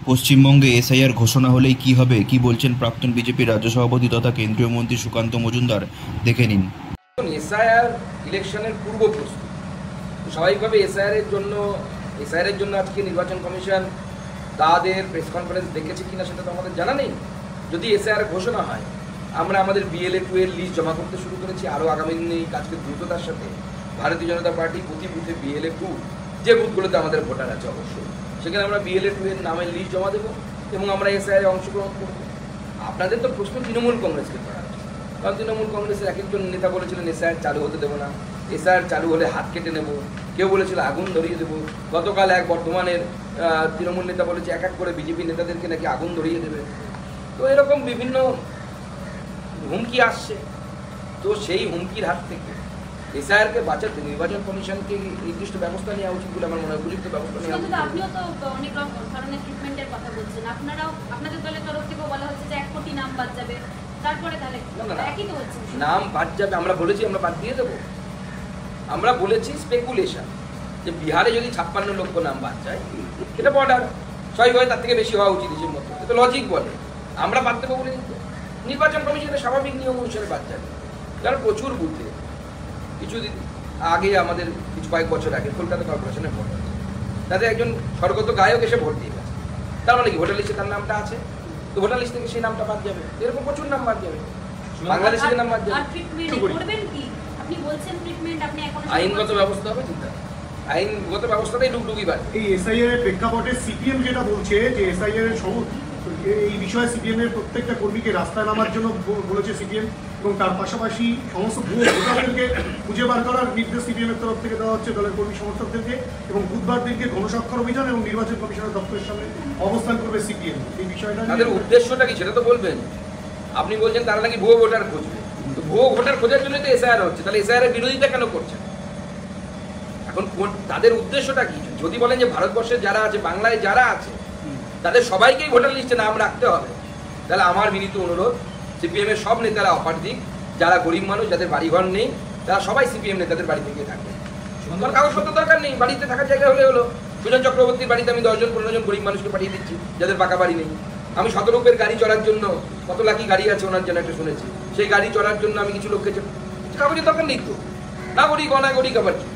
পশ্চিমবঙ্গে এসআইআর ঘোষণা হলেই কি হবে, কি বলছেন প্রাক্তন বিজেপি রাজ্য সভাপতি তথা কেন্দ্রীয় মন্ত্রী সুকান্ত মজুমদার, দেখে নিন। এসআইআর ইলেকশনের পূর্ব প্রস্তুতি, স্বাভাবিকভাবে এসআইআর এর জন্য আজকে নির্বাচন কমিশন তাদের প্রেস কনফারেন্স দেখেছে কিনা সেটা তো আমাদের জানা নেই। যদি এসআইআর ঘোষণা হয়, আমরা আমাদের BLA-2 এর লিস্ট জমা করতে শুরু করেছি। আরও আগামী দিনে এই কাজকে দ্রুততার সাথে ভারতীয় জনতা পার্টি প্রতি বুথে BLA-2, যে বুথগুলোতে আমাদের ভোটার আছে অবশ্যই, সেখানে আমরা BLA-2 এর নামের লিস্ট জমা দেবো এবং আমরা এসআইআরে অংশগ্রহণ করবো। আপনাদের তো প্রশ্ন তৃণমূল কংগ্রেসকে করা আছে, কারণ তৃণমূল কংগ্রেসের এক একজন নেতা বলেছিলেন এসআইআর চালু হতে দেবো না, এসআইআর চালু হলে হাত কেটে নেব, কেউ বলেছিল আগুন ধরিয়ে দেবো। গতকাল এক বর্ধমানের তৃণমূল নেতা বলেছে এক এক করে বিজেপি নেতাদেরকে নাকি আগুন ধরিয়ে দেবে। তো এরকম বিভিন্ন হুমকি আসছে। তো সেই হুমকির হাত থেকে এসআইআরকে বাঁচাতে নির্বাচন কমিশনকে নির্দিষ্ট ব্যবস্থা নেওয়া উচিত বলে আমার মনে হয়, উপযুক্ত ব্যবস্থা নেওয়া উচিত। আপনিও তো অনেক ধরনের ট্রিটমেন্টের কথা বলছেন, আপনাদের দলের তরফ থেকে বলা হচ্ছে যে 1 কোটি নাম বাদ যাবে, তারপরে তাহলে একই তো হচ্ছে। নাম বাদ যাবে আমরা বলেছি, আমরা বাদ দিয়ে দেবো। আমরা বলেছি স্পেকুলেশন, যে বিহারে যদি 56 লক্ষ নাম বাদ যায়, এটা বর্ডার স্বাভাবিকভাবে তার থেকে বেশি হওয়া উচিত দেশের মধ্যে, এটা লজিক বলে। আমরা বাদ দেবো বলে নির্বাচন কমিশনের স্বাভাবিক নিয়ম অনুসারে বাদ যাবে। কারণ প্রচুর বুথে কিছুদিন আগে, আমাদের কয়েক বছর আগে কলকাতা কর্পোরেশনে ভোট হয়েছে, তাদের একজন স্বর্গত গায়ক এসে ভোট দিয়ে গেছে। তার মানে কি ভোটার লিস্টে তার নামটা আছে, তো ভোটার লিস্ট থেকে সেই নামটা বাদ যাবে। এরকম প্রচুর নাম বাদ যাবে, বাংলাদেশের নাম বাদ যাবে। আইনগত ব্যবস্থা হবে, চিন্তা আইনগত ব্যবস্থাটাই ডুগডুগি বাদ। এই এসআইআর এর প্রেক্ষাপটে সিপিএম যেটা বলছে যে এসআইআর এর এই বিষয়ে সিপিএম এর প্রত্যেকটা কর্মীকে রাস্তায় নামার জন্য বলেছে সিপিএম, এবং তার পাশাপাশি সমস্ত ভুয়ো ভোটারদেরকে খুঁজে বার করার নির্দেশ সিপিএম এর তরফ থেকে দেওয়া হচ্ছে দলের কর্মী সমর্থকদেরকে, এবং বুধবার দিনকে গণস্বাক্ষর অভিযান এবং নির্বাচন কমিশনের দপ্তরের সামনে অবস্থান করবে সিপিএম। এই বিষয়টা তাদের উদ্দেশ্যটা কি সেটা তো বলবেন। আপনি বলছেন তারা নাকি ভুয়ো ভোটার খুঁজবে, তো ভুয়ো ভোটার খোঁজার জন্য তো এসআইআর হচ্ছে, তাহলে এসআইআর এর বিরোধিতা কেন করছেন? এখন তাদের উদ্দেশ্যটা কি? যদি বলেন যে ভারতবর্ষে যারা আছে, বাংলায় যারা আছে, তাদের সবাইকেই ভোটার লিস্টে নাম রাখতে হবে, তাহলে আমার বিনীত অনুরোধ সিপিএম এর সব নেতারা অফার দিক, যারা গরিব মানুষ, যাদের বাড়িঘর নেই, তারা সবাই সিপিএম নেতাদের বাড়ি থেকে থাকবে। কাগজপত্র দরকার নেই, বাড়িতে থাকার জায়গা হলে হলো। সুজন চক্রবর্তীর বাড়িতে আমি 10 জন 15 জন গরিব মানুষকে পাঠিয়ে দিচ্ছি, যাদের পাকা বাড়ি নেই। আমি শতরূপের গাড়ি চড়ার জন্য, কত লাখি গাড়ি আছে ওনার জন্য একটা শুনেছি, সেই গাড়ি চড়ার জন্য আমি কিছু লোককে কাগজের দরকার নেই। তো না করি গনা করি আবার কি,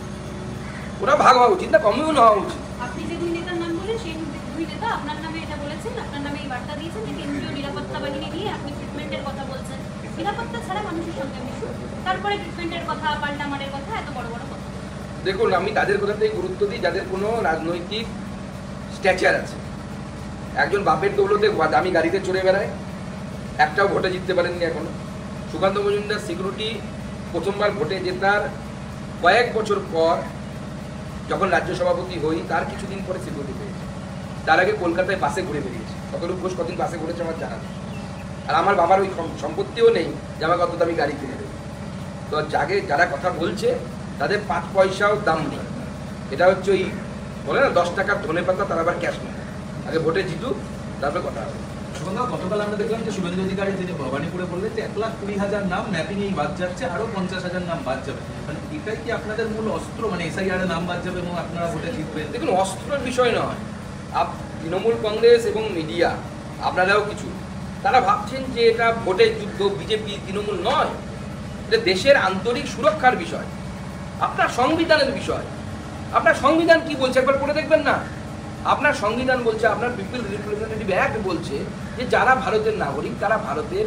ওরা ভাগ হওয়া উচিত না, কমিউন হওয়া উচিত। আপনি যে দুই নেতার নাম বলেন, সেই দুই নেতা আপনার নামে এটা বলেছেন, আপনার নামে এই বার্তা দিয়েছেন যে কেন্দ্রীয় নিরাপত্তা বাহিনী দিয়ে আপনি ট্রিটমেন্টের কথা বলছেন। নিরাপত্তা ছাড়া মানুষের সঙ্গে মিশুন, তারপরে ট্রিটমেন্টের কথা, পাল্টামারের কথা, এত বড় বড় কথা। দেখুন, আমি তাদের কথাতেই গুরুত্ব দিই যাদের কোনো রাজনৈতিক স্ট্যাচার আছে। একজন বাপের দৌলতে দামি গাড়িতে চড়ে বেড়ায়, একটাও ভোটে জিততে পারেননি এখনো। সুকান্ত মজুমদার সিকিউরিটি প্রথমবার ভোটে জেতার কয়েক বছর পর, যখন রাজ্য সভাপতি হই, তার কিছুদিন পরে সিকিউরিটি পেয়েছে। তার আগে কলকাতায় বাসে ঘুরে বেরিয়েছে। শতরূপ ঘোষ কদিন বাসে ঘুরেছে আমার জানা নেই, আর আমার বাবার ওই সম্পত্তিও নেই যে আমাকে অত দামি গাড়ি কিনে দেবে। তো যারা কথা বলছে তাদের 5 পয়সাও দাম নেই। এটা হচ্ছে ওই বলে না 10 টাকার ধনে পাতা, তার আবার ক্যাশ নেই। আগে ভোটে জিতুক, তারপরে কথা হবে। গতকাল আমরা দেখলাম যে শুভেন্দু অধিকারী তিনি ভবানীপুরে বললেন যে 1,20,000 নাম ম্যাপিং এই বাদ যাচ্ছে, আরো 50,000 নাম বাদ যাবে। মানে এটাই কি আপনাদের মূল অস্ত্র, মানে এসআইআর নাম বাদ যাবে এবং আপনারা ভোটে জিতবেন? দেখুন, অস্ত্রের বিষয় নয়। তৃণমূল কংগ্রেস এবং মিডিয়া, আপনারাও কিছু, তারা ভাবছেন যে এটা ভোটের যুদ্ধ, বিজেপি তৃণমূল নয়, এটা দেশের আন্তরিক সুরক্ষার বিষয়, আপনার সংবিধানের বিষয়। আপনার সংবিধান কি বলছে একবার পড়ে দেখবেন না? আপনার সংবিধান বলছে, আপনার পিপল রিপ্রেজেন্টেটিভ অ্যাক্ট বলছে যে যারা ভারতের নাগরিক, তারা ভারতের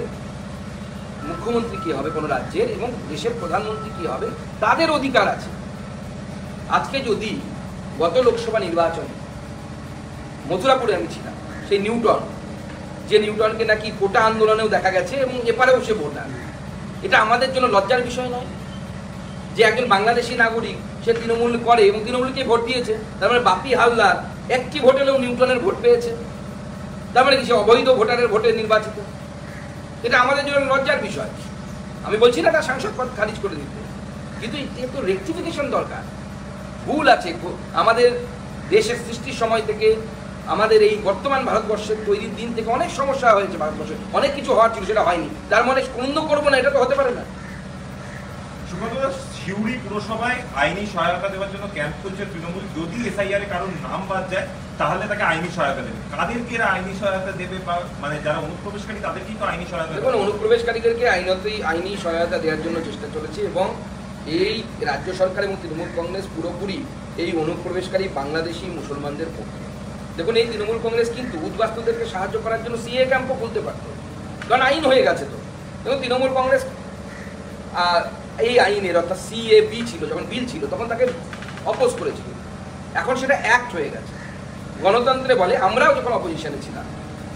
মুখ্যমন্ত্রী কি হবে কোনো রাজ্যের, এবং দেশের প্রধানমন্ত্রী কি হবে, তাদের অধিকার আছে। আজকে যদি গত লোকসভা নির্বাচনে মথুরাপুরে আমি ছিলাম, সেই নিউটন, যে নিউটনকে নাকি কোটা আন্দোলনেও দেখা গেছে এবং এপারেও সে ভোটার, এটা আমাদের জন্য লজ্জার বিষয় নয়? যে একজন বাংলাদেশি নাগরিক, সে তৃণমূল করে এবং তৃণমূলকে ভোট দিয়েছে, তার মানে বাপি হালদার একটি ভোট হলেও নিউটনের ভোট পেয়েছে, তার মানে কি সে অবৈধ ভোটারের ভোটে নির্বাচিত? এটা আমাদের জন্য লজ্জার বিষয়। আমি বলছি না তার সাংসদ পদ খারিজ করে দিতে, কিন্তু একটু রেকটিফিকেশন দরকার। ভুল আছে আমাদের দেশের সৃষ্টির সময় থেকে, আমাদের এই বর্তমান ভারতবর্ষের তৈরির দিন থেকে অনেক সমস্যা হয়েছে। ভারতবর্ষে অনেক কিছু হওয়ার ছিল, সেটা হয়নি। তার মানে অন্য করবো না, এটা তো হতে পারে না। সিউড়ি পুরসভায় আইনি সহায়তা দেওয়ার জন্য ক্যাম্প করছে তৃণমূল। যদি এসআইআর এ কারোর নাম বাদ যায় তাহলে তাকে আইনি সহায়তা দেবে। কাদেরকে এরা আইনি সহায়তা দেবে, বা মানে যারা অনুপ্রবেশকারী তাদেরকেই তো আইনি সহায়তা দেবে? দেখুন, অনুপ্রবেশকারীদেরকে আইনি সহায়তা দেওয়ার জন্য চেষ্টা চলেছে, এবং এই রাজ্য সরকার এবং তৃণমূল কংগ্রেস পুরোপুরি এই অনুপ্রবেশকারী বাংলাদেশি মুসলমানদের পক্ষে। দেখুন, এই তৃণমূল কংগ্রেস কিন্তু উদ্বাস্তুদেরকে সাহায্য করার জন্য সিএ ক্যাম্পও খুলতে পারত, কারণ আইন হয়ে গেছে তো। এবং তৃণমূল কংগ্রেস এই আইনের, অর্থাৎ সিএবি ছিল, যখন বিল ছিল তখন তাকে অপোজ করেছিল। এখন সেটা অ্যাক্ট হয়ে গেছে। গণতন্ত্রে বলে, আমরাও যখন অপোজিশনে ছিলাম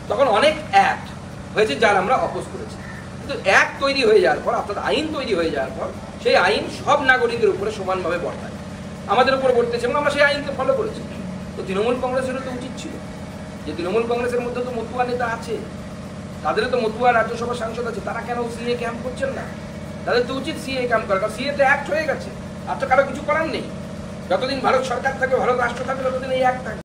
তখন অনেক অ্যাক্ট হয়েছে যার আমরা অপোজ করেছি, কিন্তু অ্যাক্ট তৈরি হয়ে যাওয়ার পর, অর্থাৎ আইন তৈরি হয়ে যাওয়ার পর, সেই আইন সব নাগরিকের উপরে সমানভাবে বর্তায়, আমাদের উপর বর্তেছে, এবং আমরা সেই আইনকে ফলো করেছি। তো তৃণমূল কংগ্রেসেরও তো উচিত ছিল যে, তৃণমূল কংগ্রেসের মধ্যে তো মতুয়া নেতা আছে, তাদেরও তো মতুয়া রাজ্যসভার সাংসদ আছে, তারা কেন সিএ ক্যাম্প করছেন না? তাদের তো উচিত সিএ ক্যাম্প করা, কারণ সিএতে অ্যাক্ট হয়ে গেছে, আর তো কারো কিছু করার নেই। যতদিন ভারত সরকার থাকবে, ভারত রাষ্ট্র থাকবে, ততদিন এই অ্যাক্ট থাকবে।